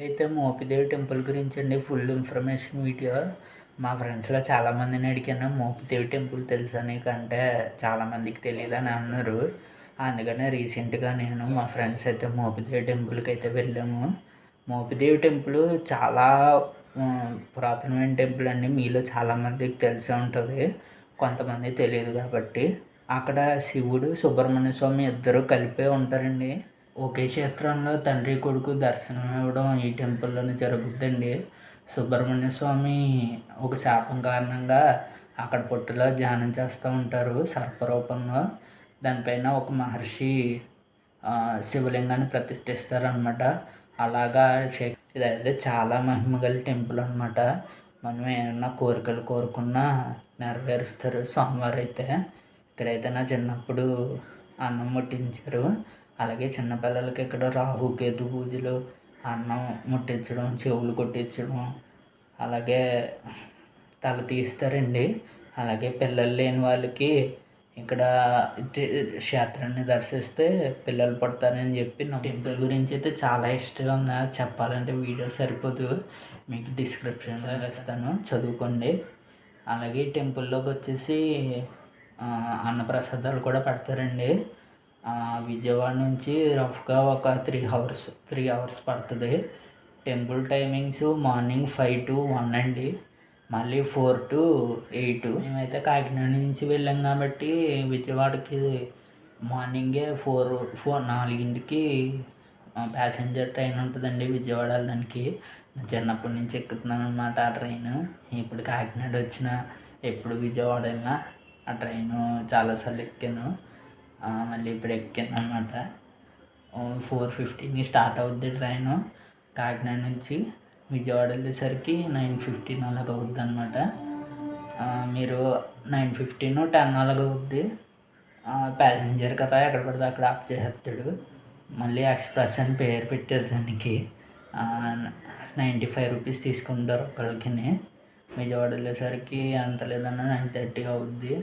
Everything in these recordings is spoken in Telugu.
అయితే మోపిదేవి టెంపుల్ గురించి అండి ఫుల్ ఇన్ఫర్మేషన్ వీడియో మా ఫ్రెండ్స్లో చాలామందిని అడిగాను. మోపిదేవి టెంపుల్ తెలుసా నీకంటే చాలామందికి తెలియదని అన్నారు. అందుకనే రీసెంట్గా నేను మా ఫ్రెండ్స్ అయితే మోపిదేవి టెంపుల్కి అయితే వెళ్ళాము. మోపిదేవి టెంపుల్ చాలా పురాతనమైన టెంపుల్ అండి. మీలో చాలామందికి తెలిసే ఉంటుంది, కొంతమంది తెలియదు కాబట్టి. అక్కడ శివుడు సుబ్రహ్మణ్య స్వామి ఇద్దరు కలిపే ఉంటారండి. ఒకే క్షేత్రంలో తండ్రి కొడుకు దర్శనం ఇవ్వడం ఈ టెంపుల్లోనే జరుగుద్దండి. సుబ్రహ్మణ్య స్వామి ఒక శాపం కారణంగా అక్కడ పుట్టలో ధ్యానం చేస్తూ ఉంటారు సర్పరూపంలో. దానిపైన ఒక మహర్షి శివలింగాన్ని ప్రతిష్ఠిస్తారనమాట. అలాగా ఇదైతే చాలా మహిమగల టెంపుల్ అనమాట. మనం ఏమన్నా కోరికలు కోరుకున్నా నెరవేరుస్తారు స్వామివారు అయితే. ఇక్కడైతే నా చిన్నప్పుడు అన్నం ముట్టించారు. అలాగే చిన్నపిల్లలకి ఇక్కడ రాహుకేతు పూజలు, అన్నం ముట్టించడం, చెవులు కొట్టించడం, అలాగే తల తీస్తారండి. అలాగే పిల్లలు లేని వాళ్ళకి ఇక్కడ క్షేత్రాన్ని దర్శిస్తే పిల్లలు పడతారని చెప్పి నా టెంపుల్ గురించి అయితే చాలా ఇష్టంగా ఉంది. చెప్పాలంటే వీడియో సరిపోదు, మీకు డిస్క్రిప్షన్లో ఇస్తాను, చదువుకోండి. అలాగే టెంపుల్లోకి వచ్చేసి అన్నప్రసాదాలు కూడా పెడతారండి. విజయవాడ నుంచి రఫ్గా ఒక 3 అవర్స్ పడుతుంది. టెంపుల్ టైమింగ్స్ మార్నింగ్ 5 to 1 అండి, మళ్ళీ 4 to 8. మేమైతే కాకినాడ నుంచి వెళ్ళాం కాబట్టి విజయవాడకి మార్నింగే 4కి ప్యాసింజర్ ట్రైన్ ఉంటుందండి విజయవాడ వెళ్ళడానికి. చిన్నప్పటి నుంచి ఎక్కుతున్నాను అనమాట ఆ ట్రైన్. ఇప్పుడు కాకినాడ వచ్చిన ఎప్పుడు విజయవాడ వెళ్ళినా ఆ ట్రైను చాలాసార్లు ఎక్కాను. మళ్ళీ ఇప్పుడు ఎక్కాను అనమాట. 4:15 స్టార్ట్ అవుద్ది ట్రైను. కాకినాడ నుంచి విజయవాడ వెళ్ళేసరికి 9:15 అలాగ అవుద్ది అనమాట. మీరు 9:15, 10 అలాగ అవుద్ది. ప్యాసింజర్ కదా ఎక్కడ పడితే అక్కడ ఆప్ చేసేస్తాడు. మళ్ళీ ఎక్స్ప్రెస్ అని పేరు పెట్టారు దానికి. 95 రూపీస్ తీసుకుంటారు ఒకళ్ళకి. విజయవాడ వెళ్ళేసరికి అంత లేదన్నా 9:30 అవుద్ది.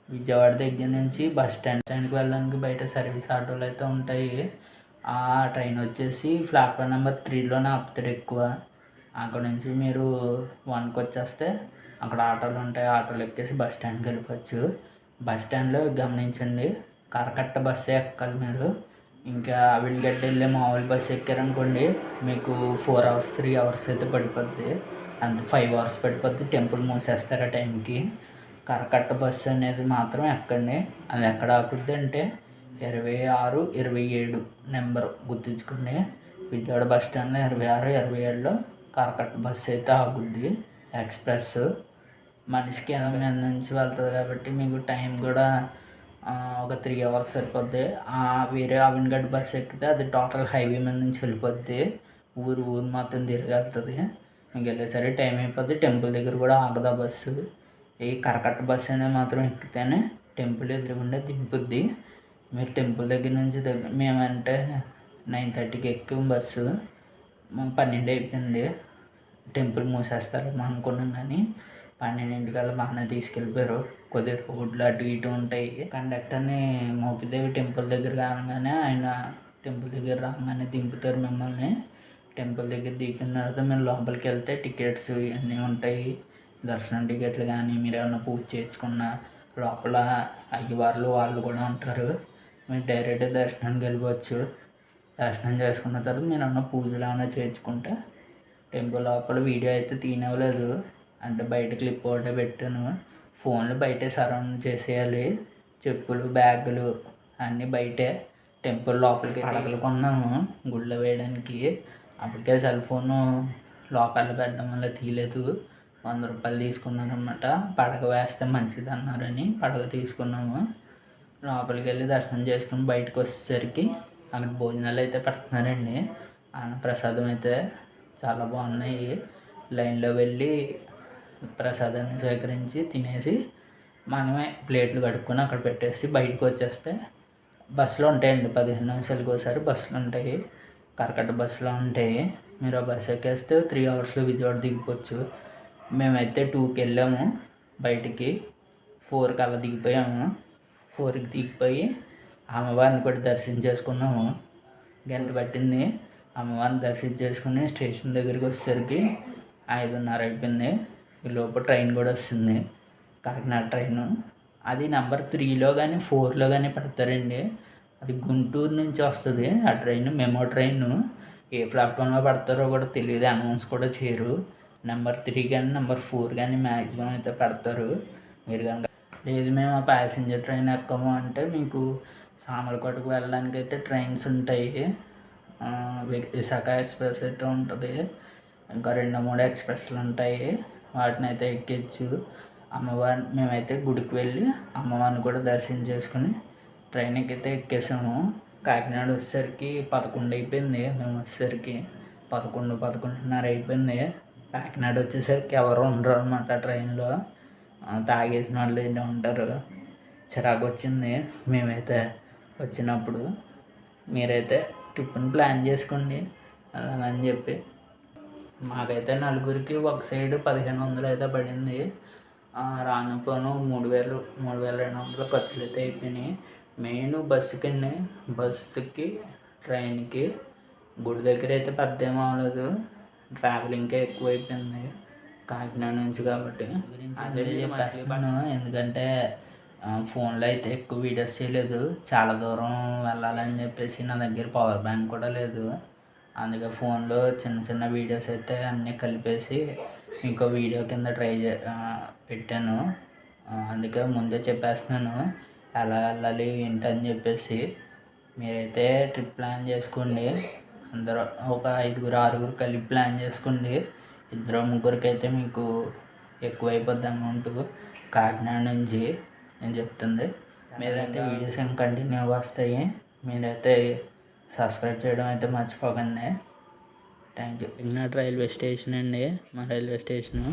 విజయవాడ దగ్గర నుంచి బస్ స్టాండ్కి వెళ్ళడానికి బయట సర్వీస్ ఆటోలు అయితే ఉంటాయి. ఆ ట్రైన్ వచ్చేసి ప్లాట్ఫామ్ నెంబర్ 3లోనే ఆపుతాడు ఎక్కువ. అక్కడ నుంచి మీరు 1కి వచ్చేస్తే అక్కడ ఆటోలు ఉంటాయి, ఆటోలు ఎక్కేసి బస్ స్టాండ్కి వెళ్ళిపోవచ్చు. బస్ స్టాండ్లో గమనించండి, కరకట్ట బస్సు ఎక్కాలి మీరు. ఇంకా అవినిగడ్డ వెళ్ళే మామూలు బస్సు ఎక్కారనుకోండి మీకు 4 hours 3 hours అయితే పడిపోద్ది. అంత 5 hours పడిపోద్ది. టెంపుల్ మూసేస్తారు ఆ టైంకి. కరకట్ట బస్సు అనేది మాత్రం ఎక్కండి. అది ఎక్కడ ఆకుద్ది అంటే 26, 27 నెంబర్ గుర్తుంచుకోండి. విజయవాడ బస్ స్టాండ్లో 26, 27లో కరకట్ట బస్సు అయితే ఆగుద్ది ఎక్స్ప్రెస్. మనిషికి 8 నుంచి వెళ్తుంది కాబట్టి మీకు టైం కూడా ఒక 3 hours సరిపోద్ది. వేరే అవిన్గడ్ బస్సు ఎక్కితే అది టోటల్ హైవే మీద నుంచి వెళ్ళిపోద్ది. ఊరు మొత్తం తిరిగి వెళ్తుంది. మీకు వెళ్ళేసరికి టైం అయిపోద్ది. టెంపుల్ దగ్గర కూడా ఆగదా బస్సు. ఈ కరకట్ట బస్సు అనేది మాత్రం ఎక్కితేనే టెంపుల్ ఎదురుగుండా దింపుద్ది. మీరు టెంపుల్ దగ్గర నుంచి మేమంటే 9:30కి ఎక్కాం బస్సు. 12 అయిపోయింది. టెంపుల్ మూసేస్తారేమో అనుకున్నాం కానీ 12 బాగానే తీసుకెళ్ళిపోయారు. కొద్దిగా రోడ్లు అటు ఇటు ఉంటాయి. కండక్టర్ని మోపిదేవి టెంపుల్ దగ్గర రాగానే ఆయన టెంపుల్ దగ్గర రాగానే దింపుతారు మిమ్మల్ని. టెంపుల్ దగ్గర దిగిన తర్వాత మీరు లోపలికి వెళ్తే టికెట్స్ ఇవన్నీ ఉంటాయి. దర్శనం టికెట్లు కానీ మీరు ఏమైనా పూజ చేసుకున్న లోపల అయ్యవార్లు వాళ్ళు కూడా ఉంటారు. మీరు డైరెక్ట్ దర్శనానికి వెళ్ళిపోవచ్చు. దర్శనం చేసుకున్న తర్వాత మీరు ఏమైనా పూజలు ఏమైనా చేయించుకుంటే టెంపుల్ లోపల వీడియో అయితే తీయనివ్వలేదు, అంటే బయట క్లిప్ ఒకటే పెట్టాను. ఫోన్లు బయటే సరౌండ్ చేసేయాలి. చెప్పులు బ్యాగులు అన్నీ బయటే. టెంపుల్ లోపలికి పడగలు కొన్నాము గుళ్ళో వేయడానికి. అప్పటికే సెల్ ఫోను లోకల్లో పెట్టడం వల్ల తీయలేదు. 100 రూపాయలు తీసుకున్నారనమాట. పడగ వేస్తే మంచిది అన్నారని పడగ తీసుకున్నాము. లోపలికి వెళ్ళి దర్శనం చేసుకుని బయటకు వచ్చేసరికి అక్కడ భోజనాలు అయితే పెడుతున్నారండి. ప్రసాదం అయితే చాలా బాగున్నాయి. లైన్లో వెళ్ళి ప్రసాదాన్ని స్వీకరించి తినేసి మనమే ప్లేట్లు కడుక్కొని అక్కడ పెట్టేసి బయటకు వచ్చేస్తే బస్సులు ఉంటాయండి. 15 నిమిషాలకు ఒకసారి బస్సులు ఉంటాయి. కరకట్ట బస్సులో ఉంటాయి. మీరు ఆ బస్సు ఎక్కేస్తే 3 hours విజయవాడ దిగిపోవచ్చు. మేమైతే 2కి వెళ్ళాము బయటికి. 4కి అలా దిగిపోయాము. 4కి దిగిపోయి అమ్మవారిని కూడా దర్శనం చేసుకున్నాము. గంట పట్టింది. అమ్మవారిని దర్శించేసుకుని స్టేషన్ దగ్గరికి వచ్చేసరికి 5:30 అయిపోయింది. ఈ లోపు ట్రైన్ కూడా వస్తుంది, కాకినాడ ట్రైను. అది నెంబర్ 3లో కానీ 4లో కానీ పెడతారండి. అది గుంటూరు నుంచి వస్తుంది ఆ ట్రైన్, మెమో ట్రైను. ఏ ప్లాట్ఫామ్లో పెడతారో కూడా తెలియదు, అనౌన్స్ కూడా చేయరు. నెంబర్ 3 కానీ నెంబర్ 4 కానీ మ్యాక్సిమం అయితే పెడతారు. మీరు కనుక లేదు మేము ఆ ప్యాసింజర్ ట్రైన్ ఎక్కము అంటే మీకు సామర్లకోటకు వెళ్ళడానికి అయితే ట్రైన్స్ ఉంటాయి. విశాఖ ఎక్స్ప్రెస్ అయితే ఉంటుంది, ఇంకా 2-3 ఎక్స్ప్రెస్లు ఉంటాయి. వాటిని అయితే ఎక్కించు. అమ్మవారిని మేమైతే గుడికి వెళ్ళి అమ్మవారిని కూడా దర్శనం చేసుకుని ట్రైన్ ఎక్కితే ఎక్కేసాము. కాకినాడ వచ్చేసరికి 11 అయిపోయింది. మేము వచ్చేసరికి 11-11:30 అయిపోయింది. కాకినాడ వచ్చేసరికి ఎవరు ఉండరు అనమాట ట్రైన్లో. తాగేసిన వాళ్ళు ఏంటో ఉంటారు. చిరాకు వచ్చింది మేమైతే వచ్చినప్పుడు. మీరైతే ట్రిప్ని ప్లాన్ చేసుకోండి అలాగని చెప్పి. మాకైతే నలుగురికి ఒక సైడ్ 1500 అయితే పడింది. రాను పోను 3,200 ఖర్చులు అయితే అయిపోయినాయి. మెయిన్ బస్సుకి ట్రైన్కి గుడి దగ్గర అయితే పెద్ద ఏం అవ్వలేదు, ట్రావెలింగ్కే ఎక్కువ అయిపోయింది కాకినాడ నుంచి. కాబట్టి అదే చెప్పేస్తాను, ఎందుకంటే ఫోన్లో అయితే ఎక్కువ వీడియోస్ చేయలేదు. చాలా దూరం వెళ్ళాలని చెప్పేసి నా దగ్గర పవర్ బ్యాంక్ కూడా లేదు. అందుకే ఫోన్లో చిన్న చిన్న వీడియోస్ అయితే అన్నీ కలిపేసి ఇంకో వీడియో కింద పెట్టాను. అందుకే ముందే చెప్పేస్తున్నాను ఎలా వెళ్ళాలి ఏంటని చెప్పేసి. మీరైతే ట్రిప్ ప్లాన్ చేసుకోండి. అందరూ ఒక 5-6 కలిపి ప్లాన్ చేసుకోండి. 2-3 అయితే మీకు ఎక్కువైపోద్ది అమౌంట్ కాకినాడ నుంచి నేను చెప్తుంది. మీరైతే వీడియోస్ ఏం కంటిన్యూగా వస్తాయి. మీరైతే సబ్స్క్రైబ్ చేయడం అయితే మర్చిపోకండి. Thank you. Kakinada railway station అండి, మా రైల్వే స్టేషను.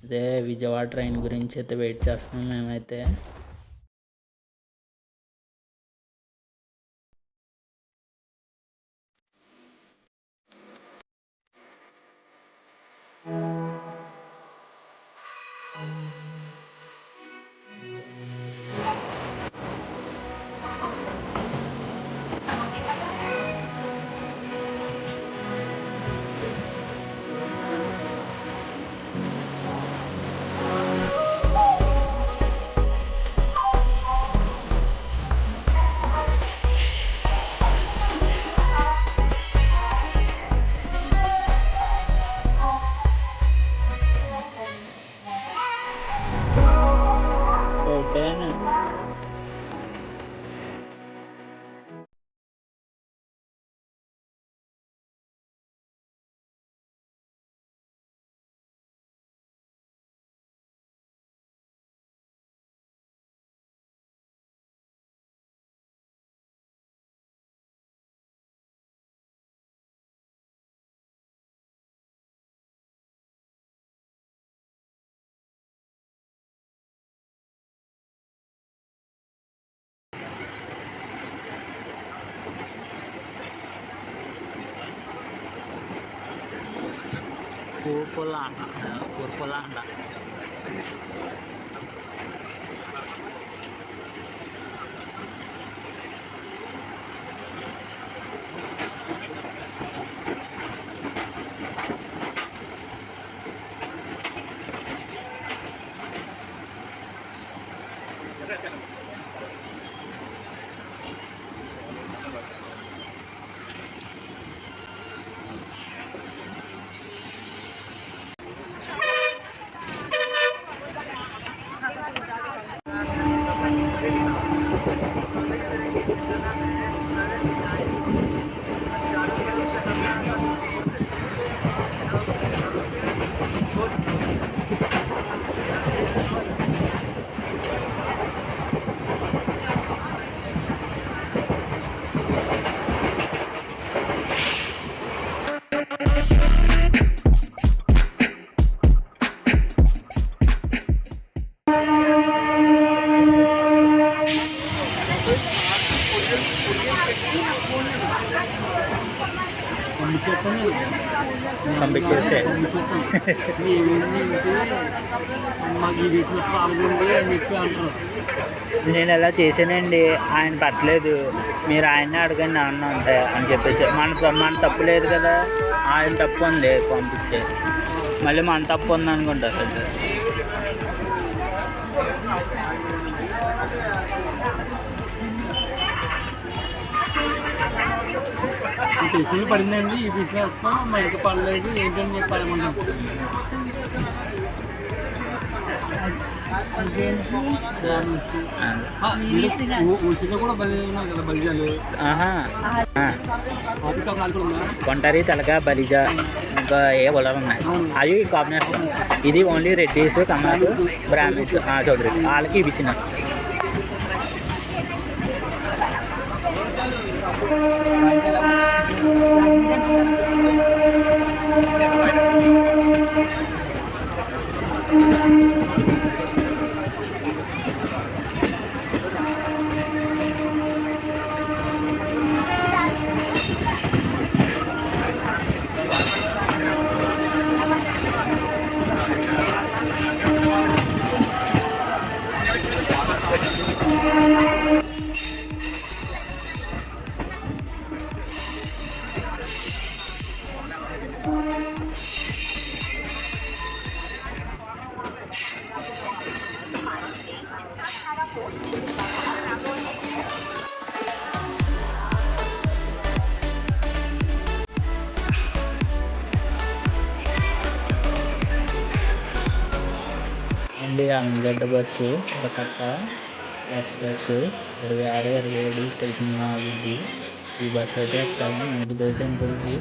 అదే విజయవాడ ట్రైన్ గురించి అయితే వెయిట్ చేస్తున్నాం మేమైతే. Kurpulanda. పంపించేస్తాను పంపించేసే. పంపించేస్తాను ఏమైంది అంటే మాకు ఈ బిజినెస్ రాలేదండి అని చెప్పి అంటారు. నేను ఇలా చేశానండి, ఆయన పట్టలేదు, మీరు ఆయన్నే అడగండి ఏమన్నా ఉంటాయి అని చెప్పేసి. మన తప్పు లేదు కదా, ఆయన తప్పు ఉంది పంపించేది, మళ్ళీ మన తప్పు ఉంది అనుకుంటారు. తెలిసి పడిందండి ఈ బిజినెస్తో మా ఇంటి పడలేదు ఏంటని చెప్పాలనుకుంటాం. ఊసిలో కూడా బలి ఉన్నాయి కదా బలిజాలు. కొంటారి తలగా బలిజా ఇంకా ఏ వలలు ఉన్నాయి, అవి కాంబినేషన్. ఇది ఓన్లీ రెడ్డీస్, కమలాస్, బ్రాహ్మిన్స్, చౌదరి వాళ్ళకి ఈ బిజినెస్. అండి అమ్మగడ్డ బస్సు కట్ట ఎక్స్ప్రెస్ 26, 27 స్టేషన్ ఇది. ఈ బస్సు అయితే ఎక్కాలి, 9 టెంపుల్కి